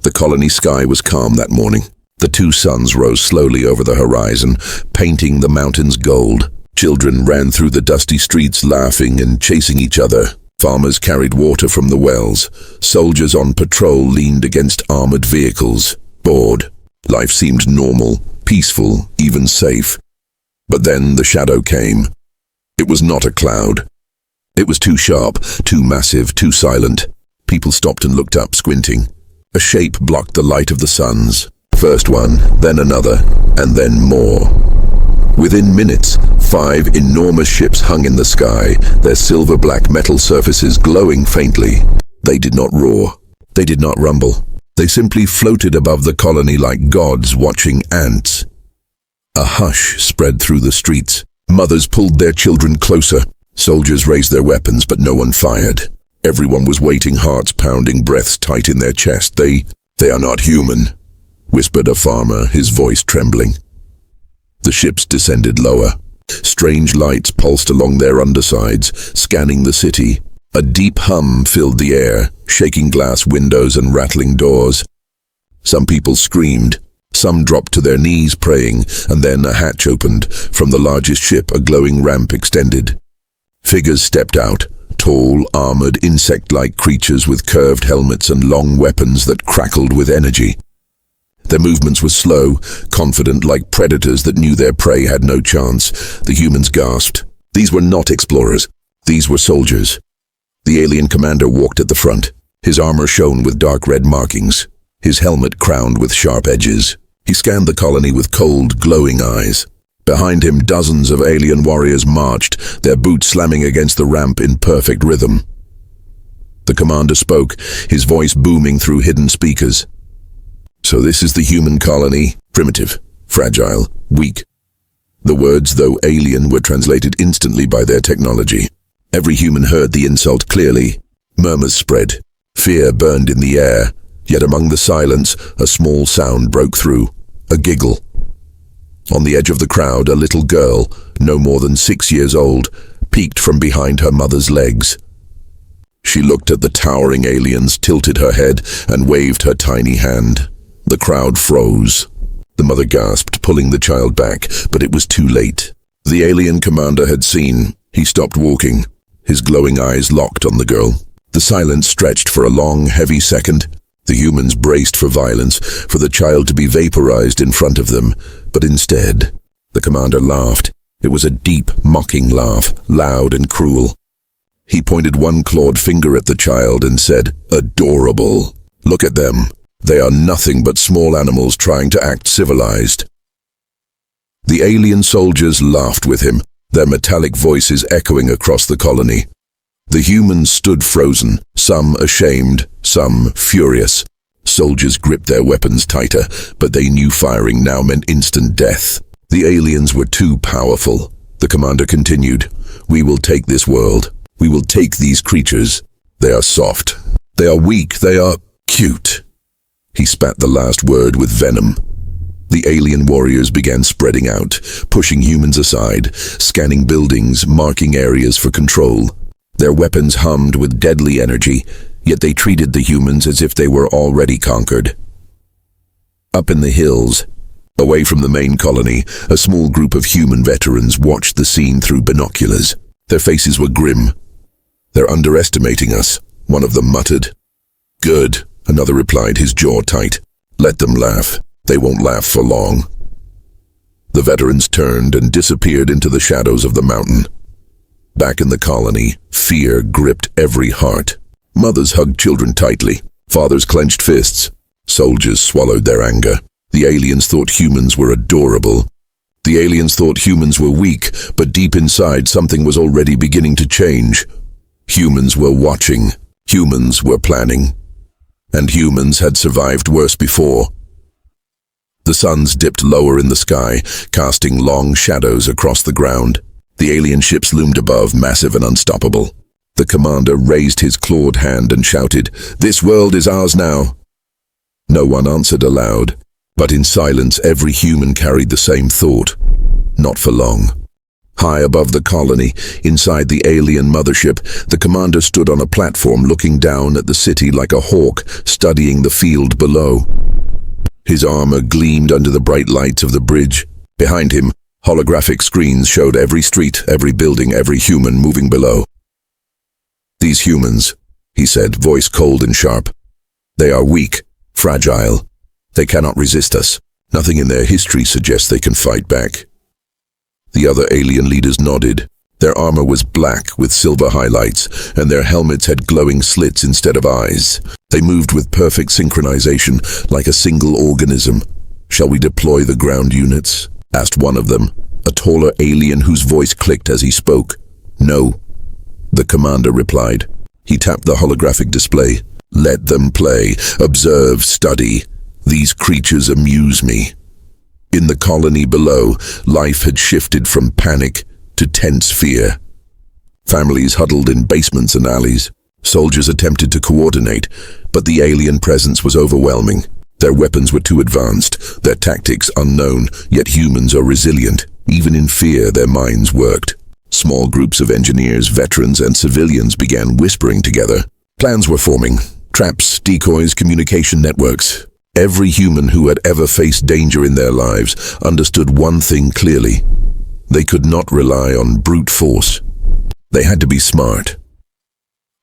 The colony sky was calm that morning. The two suns rose slowly over the horizon, painting the mountains gold. Children ran through the dusty streets laughing and chasing each other. Farmers carried water from the wells. Soldiers on patrol leaned against armored vehicles. Bored. Life seemed normal, peaceful, even safe. But then the shadow came. It was not a cloud. It was too sharp, too massive, too silent. People stopped and looked up, squinting. A shape blocked the light of the suns. First one, then another, and then more. Within minutes, 5 enormous ships hung in the sky, their silver-black metal surfaces glowing faintly. They did not roar. They did not rumble. They simply floated above the colony like gods watching ants. A hush spread through the streets. Mothers pulled their children closer. Soldiers raised their weapons, but no one fired. Everyone was waiting, hearts pounding, breaths tight in their chest. They are not human, whispered a farmer, his voice trembling. The ships descended lower. Strange lights pulsed along their undersides, scanning the city. A deep hum filled the air, shaking glass windows and rattling doors. Some people screamed. Some dropped to their knees praying, and then a hatch opened. From the largest ship, a glowing ramp extended. Figures stepped out. Tall, armored, insect-like creatures with curved helmets and long weapons that crackled with energy. Their movements were slow, confident, like predators that knew their prey had no chance. The humans gasped. These were not explorers. These were soldiers. The alien commander walked at the front. His armor shone with dark red markings, his helmet crowned with sharp edges. He scanned the colony with cold, glowing eyes. Behind him, dozens of alien warriors marched, their boots slamming against the ramp in perfect rhythm. The commander spoke, his voice booming through hidden speakers. So this is the human colony, primitive, fragile, weak. The words, though alien, were translated instantly by their technology. Every human heard the insult clearly. Murmurs spread. Fear burned in the air. Yet among the silence, a small sound broke through. A giggle. On the edge of the crowd, a little girl, no more than 6 years old, peeked from behind her mother's legs. She looked at the towering aliens, tilted her head, and waved her tiny hand. The crowd froze. The mother gasped, pulling the child back, but it was too late. The alien commander had seen. He stopped walking, his glowing eyes locked on the girl. The silence stretched for a long, heavy second. The humans braced for violence, for the child to be vaporized in front of them. But instead, the commander laughed. It was a deep, mocking laugh, loud and cruel. He pointed one clawed finger at the child and said, "Adorable. Look at them. They are nothing but small animals trying to act civilized." The alien soldiers laughed with him, their metallic voices echoing across the colony. The humans stood frozen, some ashamed, some furious. Soldiers gripped their weapons tighter, but they knew firing now meant instant death. The aliens were too powerful. The commander continued, "We will take this world. We will take these creatures. They are soft. They are weak. They are cute." He spat the last word with venom. The alien warriors began spreading out, pushing humans aside, scanning buildings, marking areas for control. Their weapons hummed with deadly energy, yet they treated the humans as if they were already conquered. Up in the hills, away from the main colony, a small group of human veterans watched the scene through binoculars. Their faces were grim. "They're underestimating us," one of them muttered. "Good," another replied, his jaw tight. "Let them laugh. They won't laugh for long." The veterans turned and disappeared into the shadows of the mountain. Back in the colony, fear gripped every heart. Mothers hugged children tightly. Fathers clenched fists. Soldiers swallowed their anger. The aliens thought humans were adorable. The aliens thought humans were weak, but deep inside something was already beginning to change. Humans were watching. Humans were planning. And humans had survived worse before. The suns dipped lower in the sky, casting long shadows across the ground. The alien ships loomed above, massive and unstoppable. The commander raised his clawed hand and shouted, "This world is ours now." No one answered aloud, but in silence every human carried the same thought. Not for long. High above the colony, inside the alien mothership, the commander stood on a platform looking down at the city like a hawk, studying the field below. His armor gleamed under the bright lights of the bridge. Behind him, holographic screens showed every street, every building, every human moving below. "These humans," he said, voice cold and sharp. "They are weak, fragile. They cannot resist us. Nothing in their history suggests they can fight back." The other alien leaders nodded. Their armor was black with silver highlights, and their helmets had glowing slits instead of eyes. They moved with perfect synchronization, like a single organism. "Shall we deploy the ground units?" asked one of them, a taller alien whose voice clicked as he spoke. "No," the commander replied. He tapped the holographic display. "Let them play, observe, study. These creatures amuse me." In the colony below, life had shifted from panic to tense fear. Families huddled in basements and alleys. Soldiers attempted to coordinate, but the alien presence was overwhelming. Their weapons were too advanced, their tactics unknown, yet humans are resilient. Even in fear, their minds worked. Small groups of engineers, veterans, and civilians began whispering together. Plans were forming. Traps, decoys, communication networks. Every human who had ever faced danger in their lives understood one thing clearly. They could not rely on brute force. They had to be smart.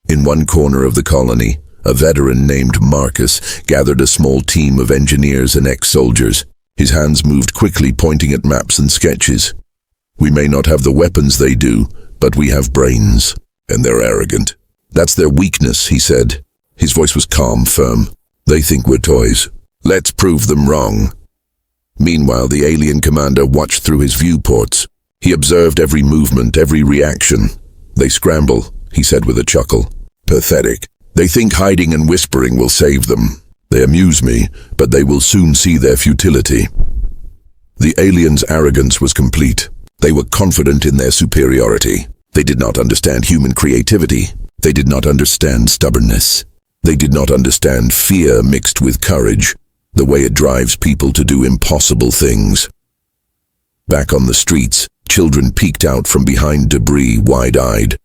In one corner of the colony, a veteran named Marcus gathered a small team of engineers and ex-soldiers. His hands moved quickly, pointing at maps and sketches. "We may not have the weapons they do, but we have brains, and they're arrogant. That's their weakness," he said. His voice was calm, firm. "They think we're toys. Let's prove them wrong." Meanwhile, the alien commander watched through his viewports. He observed every movement, every reaction. "They scramble," he said with a chuckle. "Pathetic. They think hiding and whispering will save them. They amuse me, but they will soon see their futility." The aliens' arrogance was complete. They were confident in their superiority. They did not understand human creativity. They did not understand stubbornness. They did not understand fear mixed with courage, the way it drives people to do impossible things. Back on the streets, children peeked out from behind debris, wide-eyed.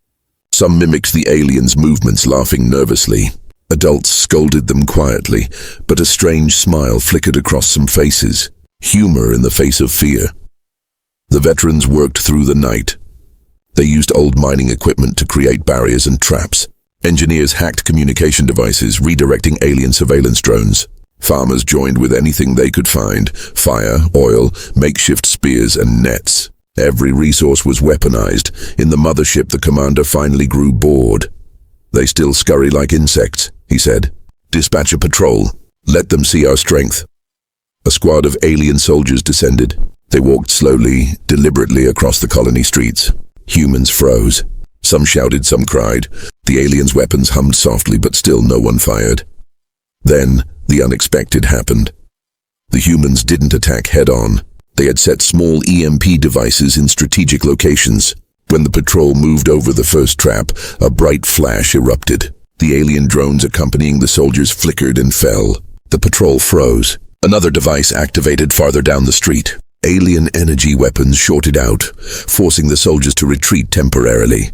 Some mimicked the aliens' movements, laughing nervously. Adults scolded them quietly, but a strange smile flickered across some faces, humor in the face of fear. The veterans worked through the night. They used old mining equipment to create barriers and traps. Engineers hacked communication devices, redirecting alien surveillance drones. Farmers joined with anything they could find: fire, oil, makeshift spears, and nets. Every resource was weaponized. In the mothership, the commander finally grew bored. "They still scurry like insects," he said. "Dispatch a patrol. Let them see our strength." A squad of alien soldiers descended. They walked slowly, deliberately across the colony streets. Humans froze. Some shouted, some cried. The aliens' weapons hummed softly, but still no one fired. Then, the unexpected happened. The humans didn't attack head-on. They had set small EMP devices in strategic locations. When the patrol moved over the first trap, a bright flash erupted. The alien drones accompanying the soldiers flickered and fell. The patrol froze. Another device activated farther down the street. Alien energy weapons shorted out, forcing the soldiers to retreat temporarily.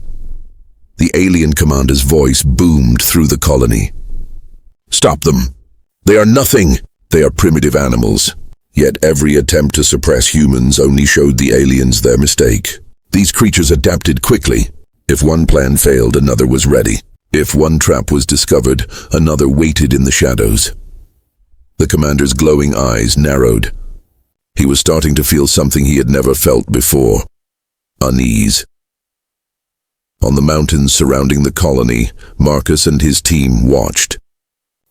The alien commander's voice boomed through the colony. "Stop them. They are nothing. They are primitive animals." Yet every attempt to suppress humans only showed the aliens their mistake. These creatures adapted quickly. If one plan failed, another was ready. If one trap was discovered, another waited in the shadows. The commander's glowing eyes narrowed. He was starting to feel something he had never felt before: unease. On the mountains surrounding the colony, Marcus and his team watched.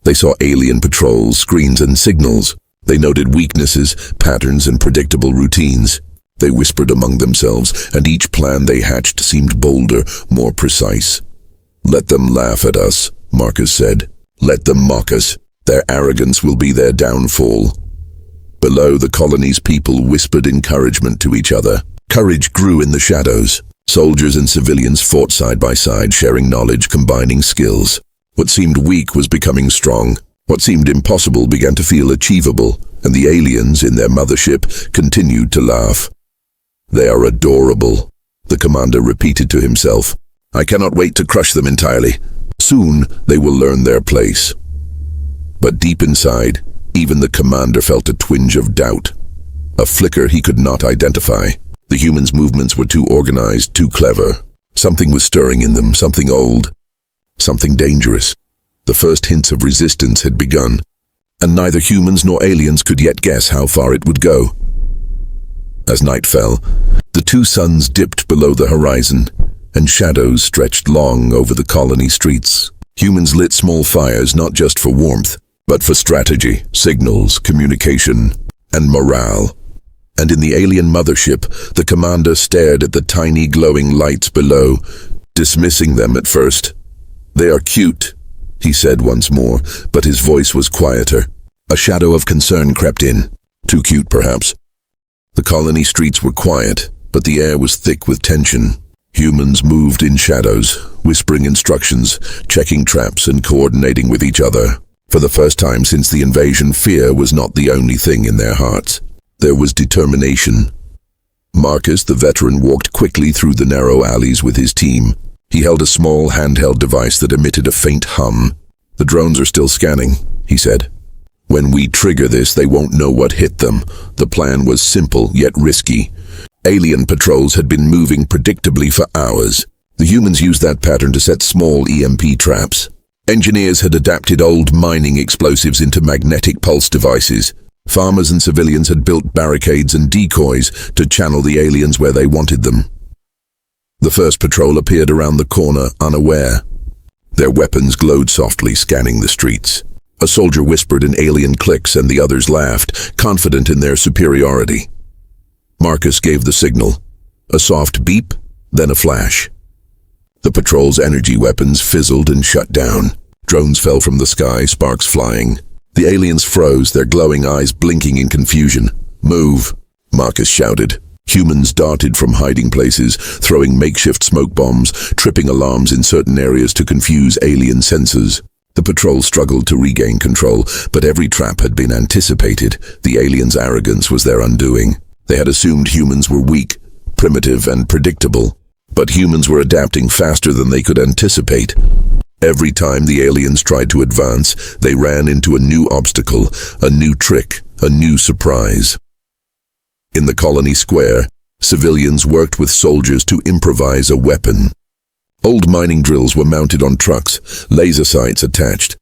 They saw alien patrols, screens, and signals. They noted weaknesses, patterns, and predictable routines. They whispered among themselves, and each plan they hatched seemed bolder, more precise. "Let them laugh at us," Marcus said. "Let them mock us. Their arrogance will be their downfall." Below, the colony's people whispered encouragement to each other. Courage grew in the shadows. Soldiers and civilians fought side by side, sharing knowledge, combining skills. What seemed weak was becoming strong. What seemed impossible began to feel achievable, and the aliens in their mothership continued to laugh. "They are adorable," the commander repeated to himself. I cannot wait to crush them entirely. Soon they will learn their place. But deep inside, even the commander felt a twinge of doubt. A flicker he could not identify. The humans' movements were too organized, too clever. Something was stirring in them, something old, something dangerous. The first hints of resistance had begun, and neither humans nor aliens could yet guess how far it would go. As night fell, the two suns dipped below the horizon, and shadows stretched long over the colony streets. Humans lit small fires not just for warmth, but for strategy, signals, communication, and morale. And in the alien mothership, the commander stared at the tiny glowing lights below, dismissing them at first. They are cute, he said once more, but his voice was quieter. A shadow of concern crept in. Too cute, perhaps. The colony streets were quiet, but the air was thick with tension. Humans moved in shadows, whispering instructions, checking traps, and coordinating with each other. For the first time since the invasion, fear was not the only thing in their hearts. There was determination. Marcus, the veteran, walked quickly through the narrow alleys with his team. He held a small handheld device that emitted a faint hum. The drones are still scanning, he said. When we trigger this, they won't know what hit them. The plan was simple, yet risky. Alien patrols had been moving predictably for hours. The humans used that pattern to set small EMP traps. Engineers had adapted old mining explosives into magnetic pulse devices. Farmers and civilians had built barricades and decoys to channel the aliens where they wanted them. The first patrol appeared around the corner, unaware. Their weapons glowed softly, scanning the streets. A soldier whispered in alien clicks, and the others laughed, confident in their superiority. Marcus gave the signal. A soft beep, then a flash. The patrol's energy weapons fizzled and shut down. Drones fell from the sky, sparks flying. The aliens froze, their glowing eyes blinking in confusion. Move, Marcus shouted. Humans darted from hiding places, throwing makeshift smoke bombs, tripping alarms in certain areas to confuse alien sensors. The patrol struggled to regain control, but every trap had been anticipated. The aliens' arrogance was their undoing. They had assumed humans were weak, primitive, and predictable. But humans were adapting faster than they could anticipate. Every time the aliens tried to advance, they ran into a new obstacle, a new trick, a new surprise. In the colony square, civilians worked with soldiers to improvise a weapon. Old mining drills were mounted on trucks, laser sights attached.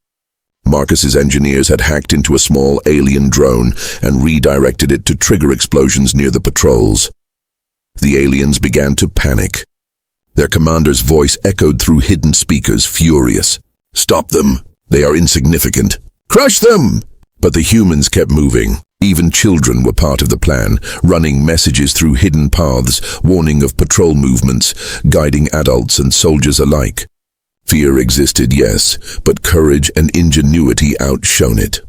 Marcus's engineers had hacked into a small alien drone and redirected it to trigger explosions near the patrols. The aliens began to panic. Their commander's voice echoed through hidden speakers, furious. Stop them! They are insignificant. Crush them! But the humans kept moving. Even children were part of the plan, running messages through hidden paths, warning of patrol movements, guiding adults and soldiers alike. Fear existed, yes, but courage and ingenuity outshone it.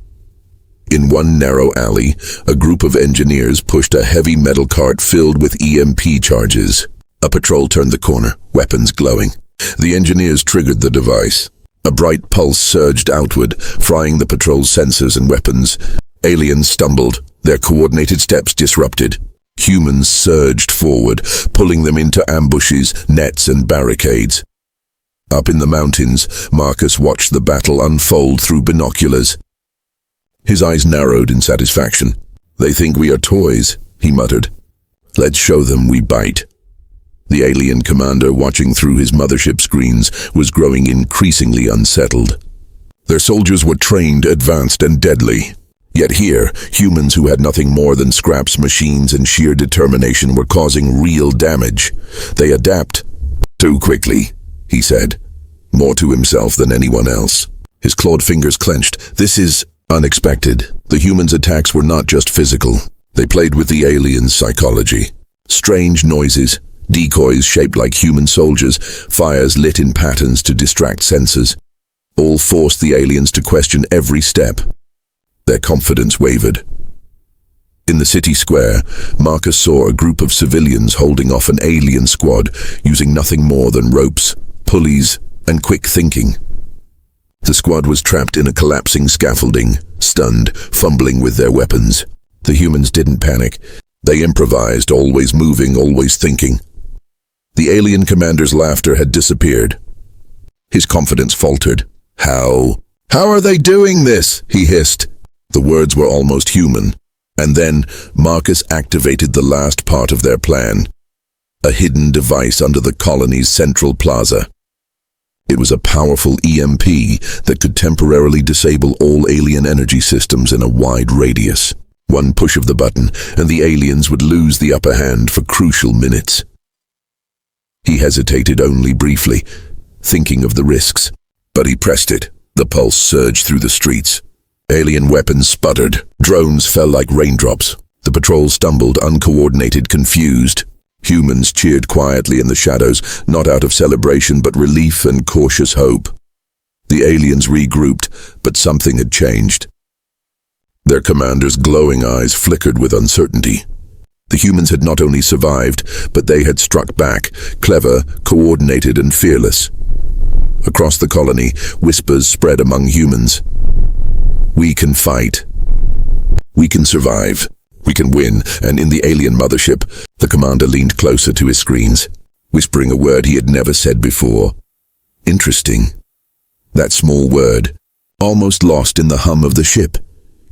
In one narrow alley, a group of engineers pushed a heavy metal cart filled with EMP charges. A patrol turned the corner, weapons glowing. The engineers triggered the device. A bright pulse surged outward, frying the patrol's sensors and weapons. Aliens stumbled, their coordinated steps disrupted. Humans surged forward, pulling them into ambushes, nets, and barricades. Up in the mountains, Marcus watched the battle unfold through binoculars. His eyes narrowed in satisfaction. They think we are toys, he muttered. Let's show them we bite. The alien commander, watching through his mothership screens, was growing increasingly unsettled. Their soldiers were trained, advanced, and deadly. Yet here, humans who had nothing more than scraps, machines, and sheer determination were causing real damage. They adapt too quickly, he said, more to himself than anyone else. His clawed fingers clenched. This is unexpected. The humans' attacks were not just physical. They played with the aliens' psychology. Strange noises, decoys shaped like human soldiers, fires lit in patterns to distract sensors. All forced the aliens to question every step. Their confidence wavered. In the city square, Marcus saw a group of civilians holding off an alien squad, using nothing more than ropes, pulleys, and quick thinking. The squad was trapped in a collapsing scaffolding, stunned, fumbling with their weapons. The humans didn't panic. They improvised, always moving, always thinking. The alien commander's laughter had disappeared. His confidence faltered. How are they doing this? He hissed. The words were almost human. And then Marcus activated the last part of their plan. A hidden device under the colony's central plaza. It was a powerful EMP that could temporarily disable all alien energy systems in a wide radius. One push of the button, and the aliens would lose the upper hand for crucial minutes. He hesitated only briefly, thinking of the risks. But he pressed it. The pulse surged through the streets. Alien weapons sputtered. Drones fell like raindrops. The patrol stumbled, uncoordinated, confused. Humans cheered quietly in the shadows, not out of celebration but relief and cautious hope. The aliens regrouped, but something had changed. Their commander's glowing eyes flickered with uncertainty. The humans had not only survived, but they had struck back, clever, coordinated, and fearless. Across the colony, whispers spread among humans. We can fight. We can survive. We can win. And in the alien mothership, the commander leaned closer to his screens, whispering a word he had never said before. Interesting. That small word, almost lost in the hum of the ship,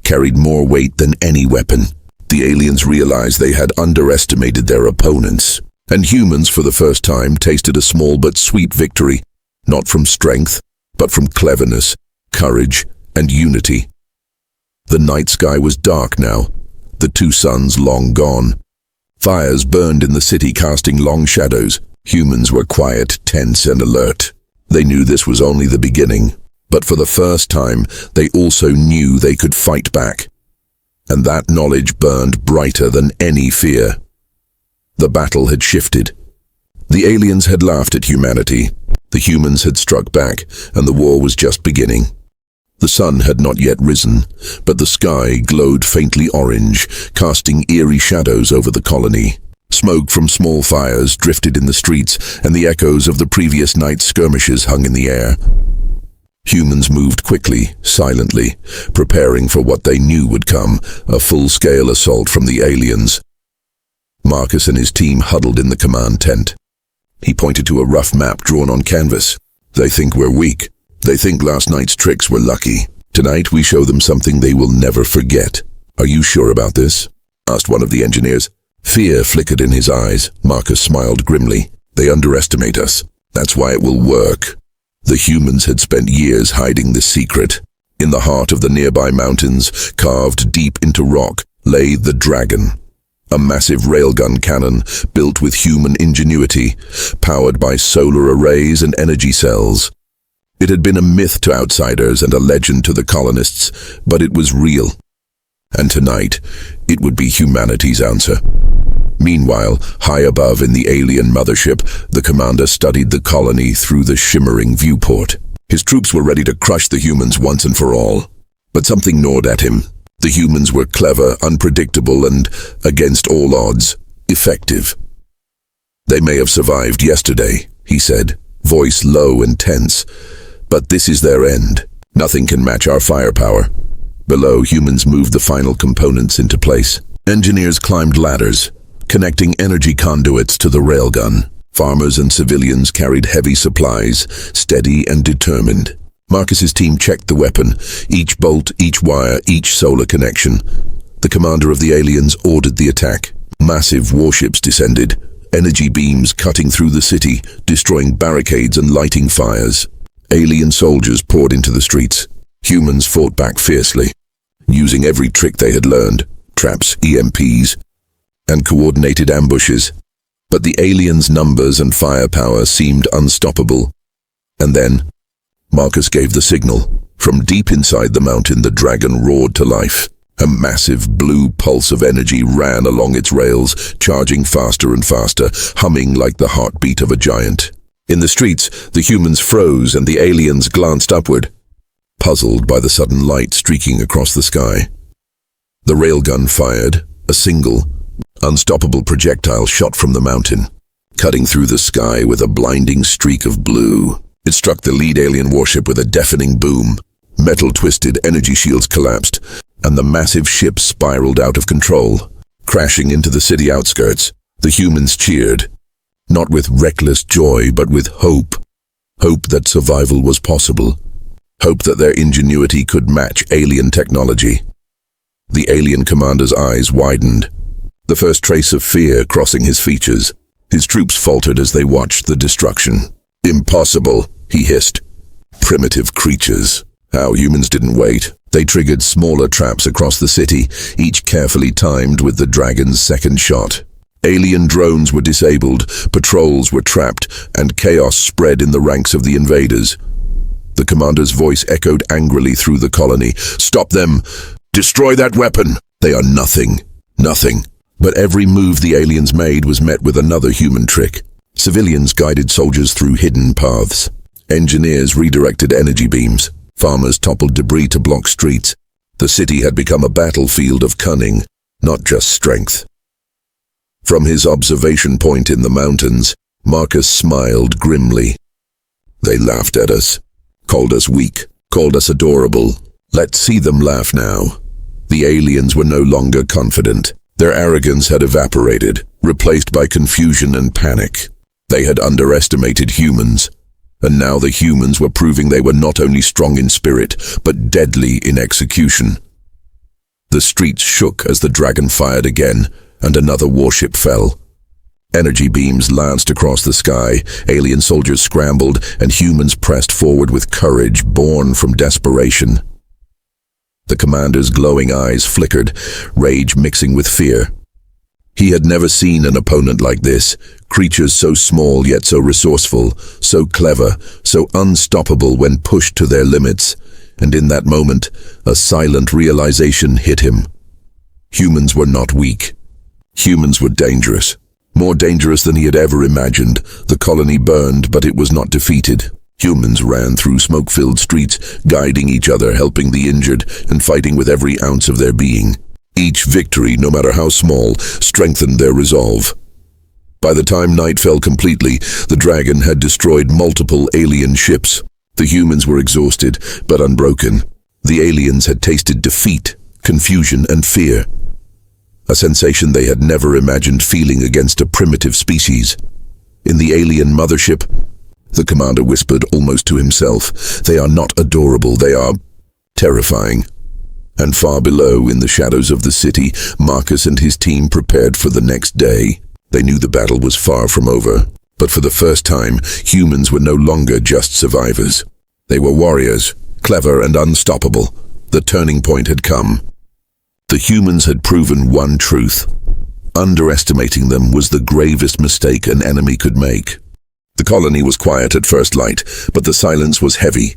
carried more weight than any weapon. The aliens realized they had underestimated their opponents, and humans for the first time tasted a small but sweet victory, not from strength, but from cleverness, courage, and unity. The night sky was dark now, the two suns long gone. Fires burned in the city, casting long shadows. Humans were quiet, tense, and alert. They knew this was only the beginning, but for the first time, they also knew they could fight back. And that knowledge burned brighter than any fear. The battle had shifted. The aliens had laughed at humanity. The humans had struck back, and the war was just beginning. The sun had not yet risen, but the sky glowed faintly orange, casting eerie shadows over the colony. Smoke from small fires drifted in the streets, and the echoes of the previous night's skirmishes hung in the air. Humans moved quickly, silently, preparing for what they knew would come, a full-scale assault from the aliens. Marcus and his team huddled in the command tent. He pointed to a rough map drawn on canvas. They think we're weak. They think last night's tricks were lucky. Tonight we show them something they will never forget. Are you sure about this? Asked one of the engineers. Fear flickered in his eyes. Marcus smiled grimly. They underestimate us. That's why it will work. The humans had spent years hiding the secret. In the heart of the nearby mountains, carved deep into rock, lay the Dragon. A massive railgun cannon built with human ingenuity, powered by solar arrays and energy cells. It had been a myth to outsiders and a legend to the colonists, but it was real. And tonight, it would be humanity's answer. Meanwhile, high above in the alien mothership, the commander studied the colony through the shimmering viewport. His troops were ready to crush the humans once and for all. But something gnawed at him. The humans were clever, unpredictable, and, against all odds, effective. They may have survived yesterday, he said, voice low and tense. But this is their end. Nothing can match our firepower. Below, humans moved the final components into place. Engineers climbed ladders, connecting energy conduits to the railgun. Farmers and civilians carried heavy supplies, steady and determined. Marcus's team checked the weapon, each bolt, each wire, each solar connection. The commander of the aliens ordered the attack. Massive warships descended, energy beams cutting through the city, destroying barricades and lighting fires. Alien soldiers poured into the streets. Humans fought back fiercely, using every trick they had learned, traps, EMPs, and coordinated ambushes. But the aliens' numbers and firepower seemed unstoppable. And then, Marcus gave the signal. From deep inside the mountain, the Dragon roared to life. A massive blue pulse of energy ran along its rails, charging faster and faster, humming like the heartbeat of a giant. In the streets, the humans froze and the aliens glanced upward, puzzled by the sudden light streaking across the sky. The railgun fired. A single, unstoppable projectile shot from the mountain, cutting through the sky with a blinding streak of blue. It struck the lead alien warship with a deafening boom. Metal twisted, energy shields collapsed, and the massive ship spiraled out of control, crashing into the city outskirts. The humans cheered. Not with reckless joy, but with hope. Hope that survival was possible. Hope that their ingenuity could match alien technology. The alien commander's eyes widened, the first trace of fear crossing his features. His troops faltered as they watched the destruction. "Impossible," he hissed. "Primitive creatures." How humans didn't wait. They triggered smaller traps across the city, each carefully timed with the dragon's second shot. Alien drones were disabled, patrols were trapped, and chaos spread in the ranks of the invaders. The commander's voice echoed angrily through the colony. "Stop them! Destroy that weapon! They are nothing. Nothing." But every move the aliens made was met with another human trick. Civilians guided soldiers through hidden paths. Engineers redirected energy beams. Farmers toppled debris to block streets. The city had become a battlefield of cunning, not just strength. From his observation point in the mountains, Marcus smiled grimly. They laughed at us, called us weak, called us adorable. Let's see them laugh now. The aliens were no longer confident. Their arrogance had evaporated, replaced by confusion and panic. They had underestimated humans, and now the humans were proving they were not only strong in spirit, but deadly in execution. The streets shook as the dragon fired again, and another warship fell. Energy beams lanced across the sky, alien soldiers scrambled, and humans pressed forward with courage born from desperation. The commander's glowing eyes flickered, rage mixing with fear. He had never seen an opponent like this, creatures so small yet so resourceful, so clever, so unstoppable when pushed to their limits, and in that moment, a silent realization hit him. Humans were not weak. Humans were dangerous. More dangerous than he had ever imagined. The colony burned, but it was not defeated. Humans ran through smoke-filled streets, guiding each other, helping the injured, and fighting with every ounce of their being. Each victory, no matter how small, strengthened their resolve. By the time night fell completely, the dragon had destroyed multiple alien ships. The humans were exhausted, but unbroken. The aliens had tasted defeat, confusion, and fear. A sensation they had never imagined feeling against a primitive species. In the alien mothership, the commander whispered almost to himself, "They are not adorable, they are terrifying." And far below, in the shadows of the city, Marcus and his team prepared for the next day. They knew the battle was far from over, but for the first time, humans were no longer just survivors. They were warriors, clever and unstoppable. The turning point had come. The humans had proven one truth. Underestimating them was the gravest mistake an enemy could make. The colony was quiet at first light, but the silence was heavy,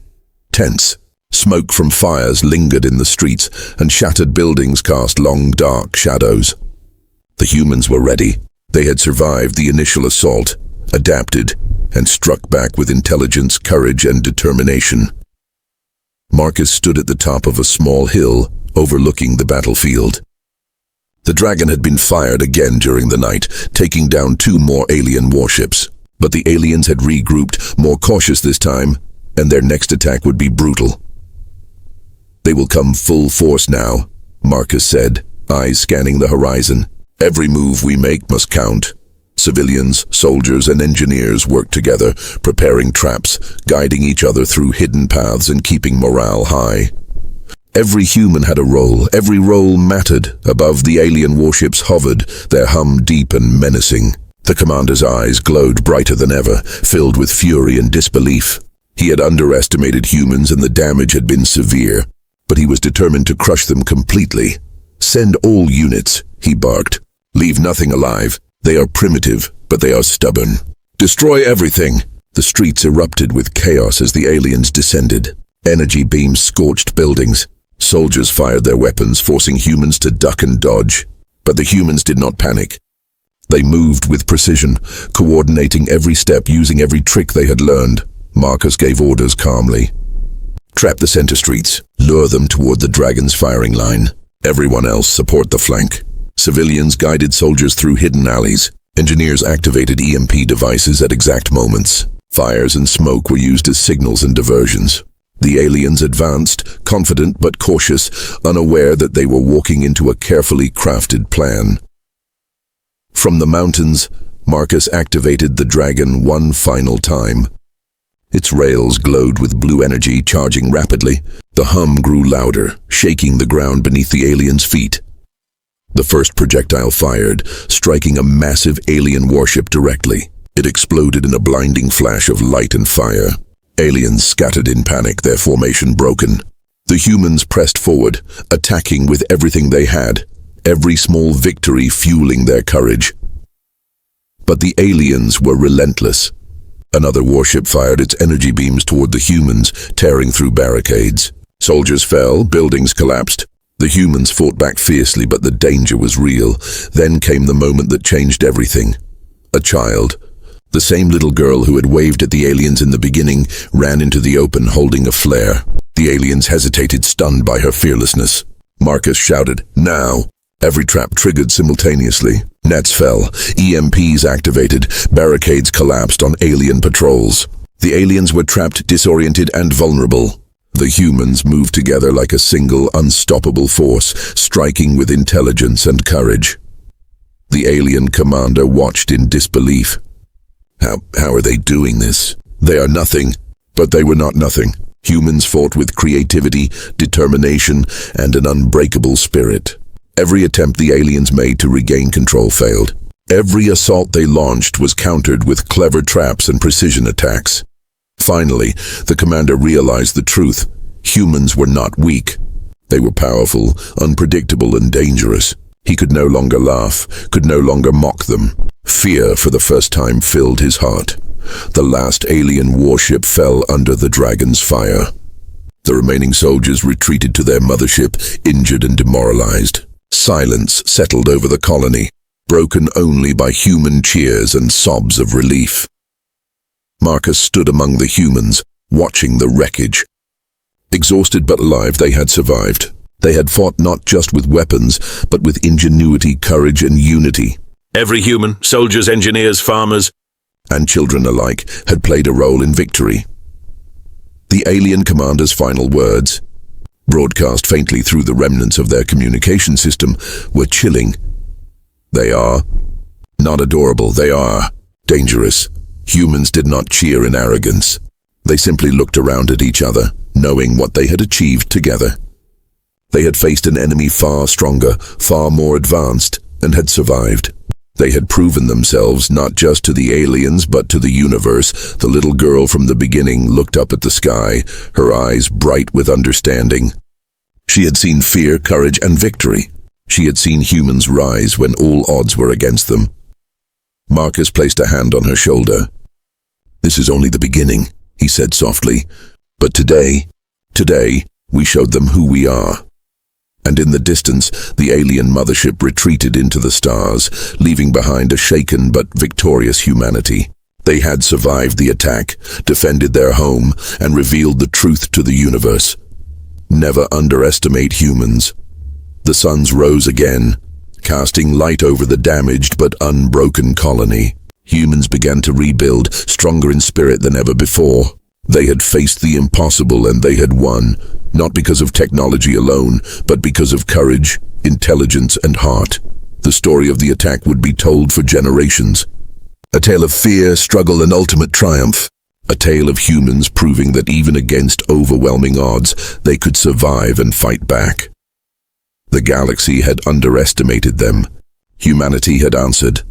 tense. Smoke from fires lingered in the streets, and shattered buildings cast long, dark shadows. The humans were ready. They had survived the initial assault, adapted, and struck back with intelligence, courage, and determination. Marcus stood at the top of a small hill, overlooking the battlefield. The dragon had been fired again during the night, taking down 2 more alien warships. But the aliens had regrouped, more cautious this time, and their next attack would be brutal. "They will come full force now," Marcus said, eyes scanning the horizon. "Every move we make must count." Civilians, soldiers, and engineers worked together, preparing traps, guiding each other through hidden paths and keeping morale high. Every human had a role. Every role mattered. Above, the alien warships hovered, their hum deep and menacing. The commander's eyes glowed brighter than ever, filled with fury and disbelief. He had underestimated humans and the damage had been severe, but he was determined to crush them completely. "Send all units," he barked. "Leave nothing alive. They are primitive, but they are stubborn. Destroy everything." The streets erupted with chaos as the aliens descended. Energy beams scorched buildings. Soldiers fired their weapons, forcing humans to duck and dodge. But the humans did not panic. They moved with precision, coordinating every step, using every trick they had learned. Marcus gave orders calmly. "Trap the center streets. Lure them toward the dragon's firing line. Everyone else support the flank." Civilians guided soldiers through hidden alleys. Engineers activated EMP devices at exact moments. Fires and smoke were used as signals and diversions. The aliens advanced, confident but cautious, unaware that they were walking into a carefully crafted plan. From the mountains, Marcus activated the dragon one final time. Its rails glowed with blue energy, charging rapidly. The hum grew louder, shaking the ground beneath the alien's feet. The first projectile fired, striking a massive alien warship directly. It exploded in a blinding flash of light and fire. Aliens scattered in panic, their formation broken. The humans pressed forward, attacking with everything they had, every small victory fueling their courage. But the aliens were relentless. Another warship fired its energy beams toward the humans, tearing through barricades. Soldiers fell, buildings collapsed. The humans fought back fiercely, but the danger was real. Then came the moment that changed everything. A child, the same little girl who had waved at the aliens in the beginning, ran into the open holding a flare. The aliens hesitated, stunned by her fearlessness. Marcus shouted, "Now!" Every trap triggered simultaneously. Nets fell, EMPs activated, barricades collapsed on alien patrols. The aliens were trapped, disoriented, and vulnerable. The humans moved together like a single, unstoppable force, striking with intelligence and courage. The alien commander watched in disbelief. How are they doing this? They are nothing. But they were not nothing. Humans fought with creativity, determination, and an unbreakable spirit. Every attempt the aliens made to regain control failed. Every assault they launched was countered with clever traps and precision attacks. Finally, the commander realized the truth. Humans were not weak. They were powerful, unpredictable, and dangerous. He could no longer laugh, could no longer mock them. Fear for the first time filled his heart. The last alien warship fell under the dragon's fire. The remaining soldiers retreated to their mothership, injured and demoralized. Silence settled over the colony, broken only by human cheers and sobs of relief. Marcus stood among the humans, watching the wreckage. Exhausted but alive, they had survived. They had fought not just with weapons, but with ingenuity, courage, and unity. Every human, soldiers, engineers, farmers, and children alike, had played a role in victory. The alien commander's final words, broadcast faintly through the remnants of their communication system, were chilling. They are not adorable, they are dangerous. Humans did not cheer in arrogance. They simply looked around at each other, knowing what they had achieved together. They had faced an enemy far stronger, far more advanced, and had survived. They had proven themselves not just to the aliens, but to the universe. The little girl from the beginning looked up at the sky, her eyes bright with understanding. She had seen fear, courage, and victory. She had seen humans rise when all odds were against them. Marcus placed a hand on her shoulder. "This is only the beginning," he said softly. "But today, we showed them who we are." And in the distance, the alien mothership retreated into the stars, leaving behind a shaken but victorious humanity. They had survived the attack, defended their home, and revealed the truth to the universe. Never underestimate humans. The suns rose again, casting light over the damaged but unbroken colony. Humans began to rebuild, stronger in spirit than ever before. They had faced the impossible and they had won, not because of technology alone, but because of courage, intelligence, and heart. The story of the attack would be told for generations. A tale of fear, struggle, and ultimate triumph. A tale of humans proving that even against overwhelming odds, they could survive and fight back. The galaxy had underestimated them. Humanity had answered.